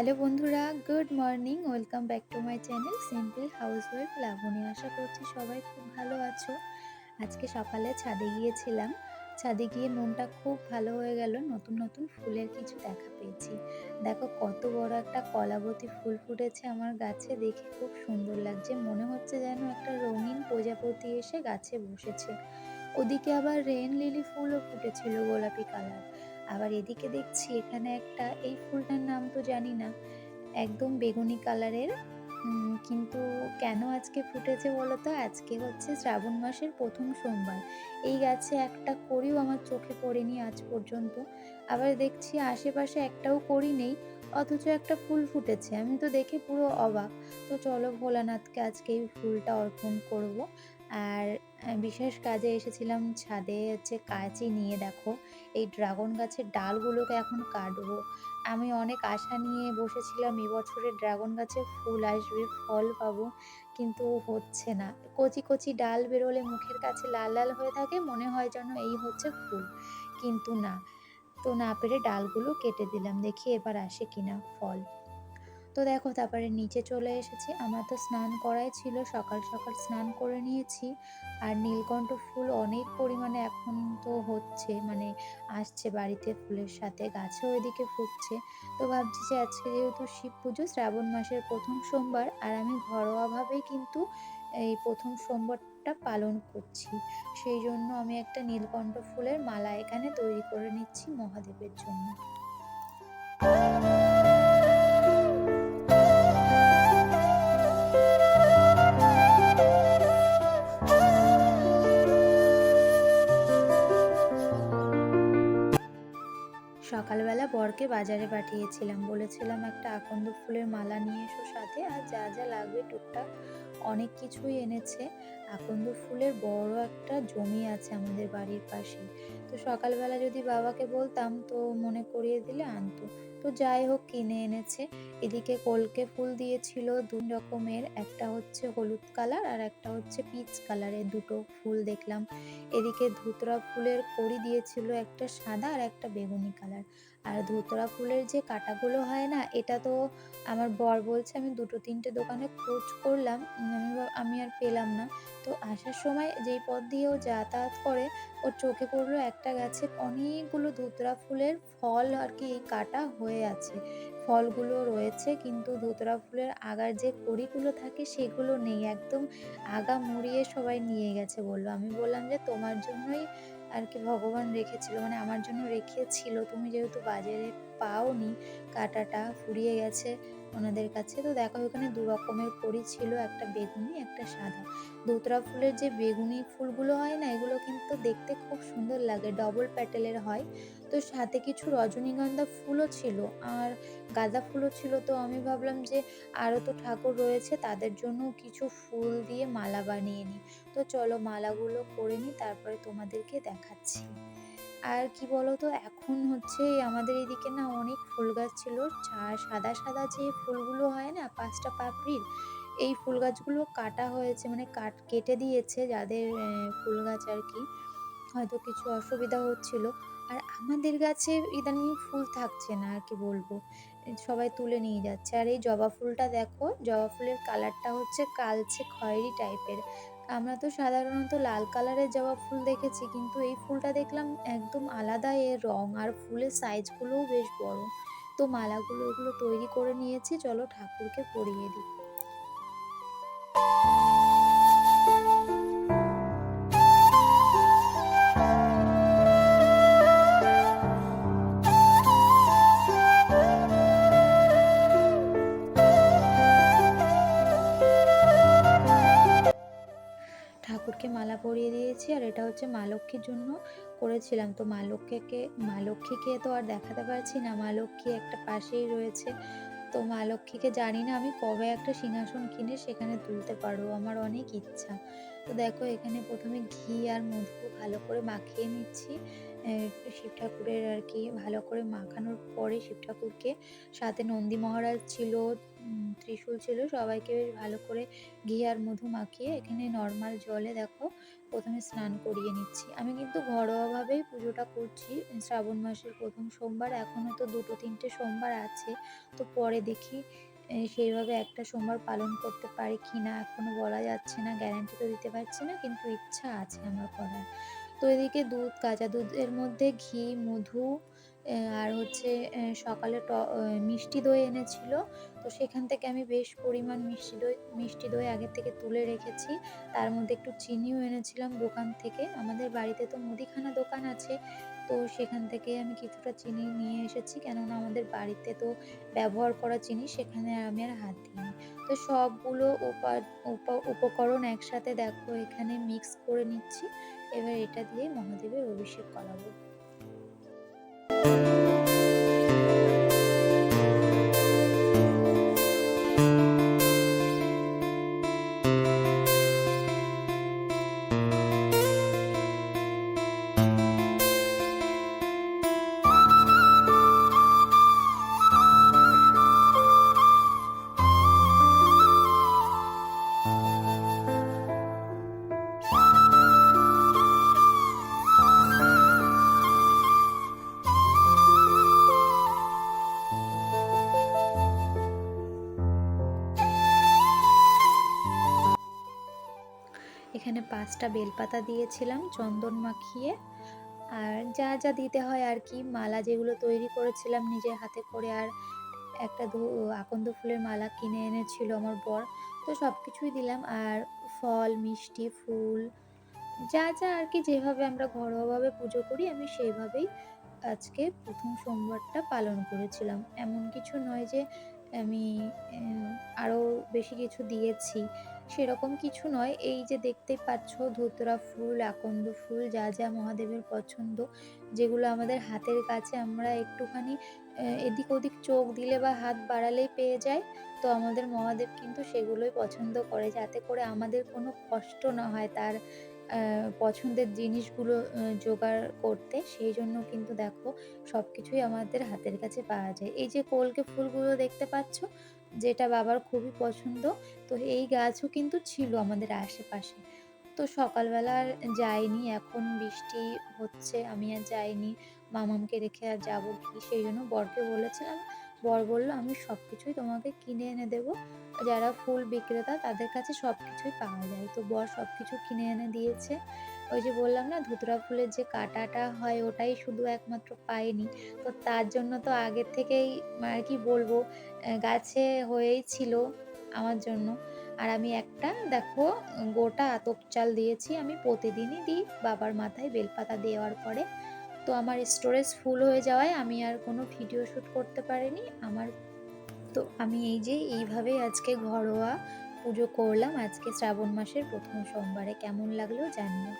Hello বন্ধুরা, good morning. Welcome back to my channel simple housewife Labani. আশা করছি সবাই খুব ভালো আছো। আজকে সকালে ছাদে গিয়েছিলাম। ছাদে গিয়ে মনটা খুব ভালো হয়ে গেল। নতুন নতুন ফুলের কিছু দেখা পেয়েছি। দেখো কত বড় একটা কলাবতী ফুল ফুটেছে আমার গাছে, দেখে খুব সুন্দর লাগছে। মনে হচ্ছে যেন একটা রঙিন প্রজাপতি এসে গাছে বসেছে। ওদিকে আবার রেন লিলি ফুলও ফুটেছিল গোলাপি কালার। আবার এদিকে দেখছি এখানে একটা, এই ফুলটার নাম তো জানি না, একদম বেগুনি কালারের। কিন্তু কেন আজকে ফুটেছে বলো তো? আজকে হচ্ছে শ্রাবণ মাসের প্রথম সোমবার। এই গাছে একটা কড়িও আমার চোখে পড়েনি আজ পর্যন্ত। আবার দেখছি আশেপাশে একটাও কড়ি নেই, অথচ একটা ফুল ফুটেছে। আমি তো দেখে পুরো অবাক। তো চলো ভোলানাথকে আজকে এই ফুলটা অর্পণ করব। আর বিশেষ কাজে এসেছিলাম ছাদে, হচ্ছে কাঁচি নিয়ে। দেখো এই ড্রাগন গাছের ডালগুলোকে এখন কাটবো। আমি অনেক আশা নিয়ে বসেছিলাম এবছরে ড্রাগন গাছে ফুল আসবে, ফল পাবো, কিন্তু হচ্ছে না। কচি কচি ডাল বেরোলে মুখের কাছে লাল লাল হয়ে থাকে, মনে হয় যেন এই হচ্ছে ফুল, কিন্তু না। তো না পেরে ডালগুলো কেটে দিলাম, দেখি এবার আসে কিনা ফল। তো দেখো তারপরে নিচে চলে এসেছি। আমার তো স্নান করাই ছিল, সকাল সকাল স্নান করে নিয়েছি। আর নীলকণ্ঠ ফুল অনেক পরিমাণে এখন তো হচ্ছে, মানে আসছে বাড়িতে ফুলের সাথে, গাছেও এদিকে ফুটছে। তো ভাবছি যে আজকে যেহেতু শিব পুজো, শ্রাবণ মাসের প্রথম সোমবার, আর আমি ঘরোয়াভাবেই কিন্তু এই প্রথম সোমবারটা পালন করছি। সেই জন্য আমি একটা নীলকণ্ঠ ফুলের মালা এখানে তৈরি করে নিচ্ছি মহাদেবের জন্য। সকালবেলা বরকে বাজারে পাঠিয়েছিলাম, বলেছিলাম একটা আকন্দ ফুলের মালা নিয়ে এসো সাথে, আর যা যা লাগবে টুকটাক অনেক কিছুই এনেছে। আকন্দ ফুলের বড় একটা জমি আছে আমাদের বাড়ির পাশে। তো সকালবেলা যদি বাবাকে বলতাম তো মনে করিয়ে দিলে আনতো। তো যাই হোক, কিনে এনেছে। এদিকে কলকে ফুল দিয়েছিল দুই রকমের, একটা হচ্ছে হলুদ কালার আর একটা হচ্ছে পিচ কালারের, দুটো ফুল দেখলাম। এদিকে ধুতরা ফুলের কড়ি দিয়েছিল, একটা সাদা আর একটা বেগুনি কালার। আর ধুতরা ফুলের যে কাঁটাগুলো হয় না, এটা তো আমার বর বলছে, আমি দুটো তিনটে দোকানে খোঁজ করলাম, আমি আর পেলাম না। তো আসার সময় যেই পথ দিয়ে ও যাতায়াত করে, ওর চোখে পড়লো একটা গাছে অনেকগুলো ধুতরা ফুলের ফল আর কি কাটা হয়ে আছে। ফলগুলো রয়েছে কিন্তু ধুতরা ফুলের আগার যে কড়িগুলো থাকে সেগুলো নেই, একদম আগা মুড়িয়ে সবাই নিয়ে গেছে বললো। আমি বললাম যে তোমার জন্যই আর কি ভগবান রেখেছিল, মানে আমার জন্য রেখেছিল, তুমি যেহেতু বাজারে পাওনি, কাঁটাটা ফুরিয়ে গেছে ওনাদের কাছে। তো দেখো এখানে দু রকমের কড়ি ছিল, একটা বেগুনি একটা সাদা। ধুতরা ফুলের যে বেগুনি ফুলগুলো হয় না, এগুলো কিন্তু দেখতে খুব সুন্দর লাগে, ডবল প্যাটেলের হয়। তো সাথে কিছু রজনীগন্ধা ফুলও ছিল আর গাঁদা ফুলও ছিল। তো আমি ভাবলাম যে আরও তো ঠাকুর রয়েছে, তাদের জন্য কিছু ফুল দিয়ে মালা বানিয়ে নিই। তো চলো মালাগুলো করে নিই, তারপরে তোমাদেরকে দেখাচ্ছি। আর কি বলতো, এখন হচ্ছে আমাদের এদিকে না অনেক ফুল গাছ ছিল, সাদা সাদা যে ফুলগুলো হয় না পাঁচটা পাপড়ির, এই ফুল গাছগুলো কাটা হয়েছে, মানে কেটে দিয়েছে যাদের ফুল গাছ আর কি, হয়তো কিছু অসুবিধা হচ্ছিল। আর আমাদের গাছে ইদানিং ফুল থাকছে না আর কি বলবো, সবাই তুলে নিয়ে যাচ্ছে। আর এই জবা ফুলটা দেখো, জবা ফুলের কালারটা হচ্ছে কালচে খয়েরি টাইপের। আমরা তো সাধারণত লাল কালারের জবা ফুল দেখেছি, কিন্তু এই ফুলটা দেখলাম একদম আলাদা এর রং, আর ফুলের সাইজগুলোও বেশ বড়। তো মালাগুলো এগুলো তৈরি করে নিয়েছি, চলো ঠাকুরকে পরিয়ে দিই। ঠাকুরকে মালা পরিয়ে দিয়েছি, আর এটা হচ্ছে মা লক্ষ্মীর জন্য করেছিলাম। তো মা লক্ষ্মীকে তো আর দেখাতে পারছি না, মা লক্ষ্মী একটা পাশেই রয়েছে। তো মা লক্ষ্মীকে জানি না আমি কবে একটা সিংহাসন কিনে সেখানে তুলতে পারবো, আমার অনেক ইচ্ছা। তো দেখো এখানে প্রথমে ঘি আর মধু ভালো করে মাখিয়ে নিচ্ছি, শিব ঠাকুরের আর কি ভালো করে মাখানোর পরে শিব ঠাকুরকে, সাথে নন্দী মহারাজ ছিল, ত্রিশূল ছিল, সবাইকে বেশ ভালো করে ঘি আর মধু মাখিয়ে এখানে নর্মাল জলে দেখো প্রথমে স্নান করিয়ে নিচ্ছি। আমি কিন্তু ঘরোয়াভাবেই পুজোটা করছি। শ্রাবণ মাসের প্রথম সোমবার, এখনও তো 2-3টে সোমবার আছে, তো পরে দেখি সেইভাবে একটা সোমবার পালন করতে পারি কি না এখনও বলা যাচ্ছে না, গ্যারান্টি তো দিতে পারছি না, কিন্তু ইচ্ছা আছে আমার করার। তো এদিকে দুধ, কাঁচা দুধের মধ্যে ঘি, মধু আর হচ্ছে সকালে মিষ্টি দই এনেছিল। তো সেখান থেকে আমি বেশ পরিমাণ মিষ্টি দই আগের থেকে তুলে রেখেছি। তার মধ্যে একটু চিনিও এনেছিলাম দোকান থেকে। আমাদের বাড়িতে তো মুদিখানা দোকান আছে। তো সেখান থেকে আমি কিছুটা চিনি নিয়ে এসেছি। কেননা আমাদের বাড়িতে তো ব্যবহার করা চিনি, সেখানে আমি আর হাত দিইনি। তো সবগুলো উপকরণ একসাথে দেখো এখানে মিক্স করে নিচ্ছি। এবার এটা দিয়ে মহাদেবের অভিষেক করাবো। এখানে 5টা বেলপাতা দিয়েছিলাম চন্দন মাখিয়ে, আর যা যা দিতে হয় আর কি, মালা যেগুলো তৈরি করেছিলাম নিজের হাতে করে, আর একটা আকন্দ ফুলের মালা কিনে এনেছিল আমার বর, তো সব কিছুই দিলাম। আর ফল, মিষ্টি, ফুল, যা যা আর কি, যেভাবে আমরা ঘরোয়াভাবে পুজো করি আমি সেইভাবেই আজকে প্রথম সোমবারটা পালন করেছিলাম। এমন কিছু নয় যে আমি আরও বেশি কিছু দিয়েছি, সেরকম কিছু নয়। এই যে দেখতেই পাচ্ছ ধুতরা ফুল, আকন্দ ফুল, যা যা মহাদেবের পছন্দ, যেগুলো আমাদের হাতের কাছে, আমরা একটুখানি এদিক ওদিক চোখ দিলে বা হাত বাড়ালেই পেয়ে যাই। তো আমাদের মহাদেব কিন্তু সেগুলোই পছন্দ করে, যাতে করে আমাদের কোনো কষ্ট না হয় তার পছন্দের জিনিসগুলো জোগাড় করতে। সেই জন্য কিন্তু দেখো সব কিছুই আমাদের হাতের কাছে পাওয়া যায়। এই যে কলকে ফুলগুলো দেখতে পাচ্ছ, যেটা বাবার খুবই পছন্দ, তো এই গাছও কিন্তু ছিল আমাদের আশেপাশে। তো সকালবেলা আর যাইনি, এখন বৃষ্টি হচ্ছে, আমি আর যাইনি, মামামকে রেখে আর যাবো কি, সেই জন্য বরকে বলেছিলাম। বর বলল আমি সব কিছুই তোমাকে কিনে এনে দেবো, যারা ফুল বিক্রেতা তাদের কাছে সব কিছুই পাওয়া যায়। তো বর সব কিছু কিনে এনে দিয়েছে। ওই যে বললাম না, ধুতরা ফুলের যে কাঁটাটা হয় ওটাই শুধু একমাত্র পাইনি। তো তার জন্য তো আগের থেকেই আর কি বলবো, গাছে হয়েই ছিল আমার জন্য। আর আমি একটা দেখো গোটা আতপ চাল দিয়েছি, আমি প্রতিদিনই দিই বাবার মাথায় বেলপাতা দেওয়ার পরে। তো আমার স্টোরেজ ফুল হয়ে যাওয়ায় আমি আর কোনো ভিডিও শ্যুট করতে পারিনি আমার। তো আমি এই যে এইভাবেই আজকে ঘরোয়া পুজো করলাম আজকে শ্রাবণ মাসের প্রথম সোমবারে। কেমন লাগলো জানিও।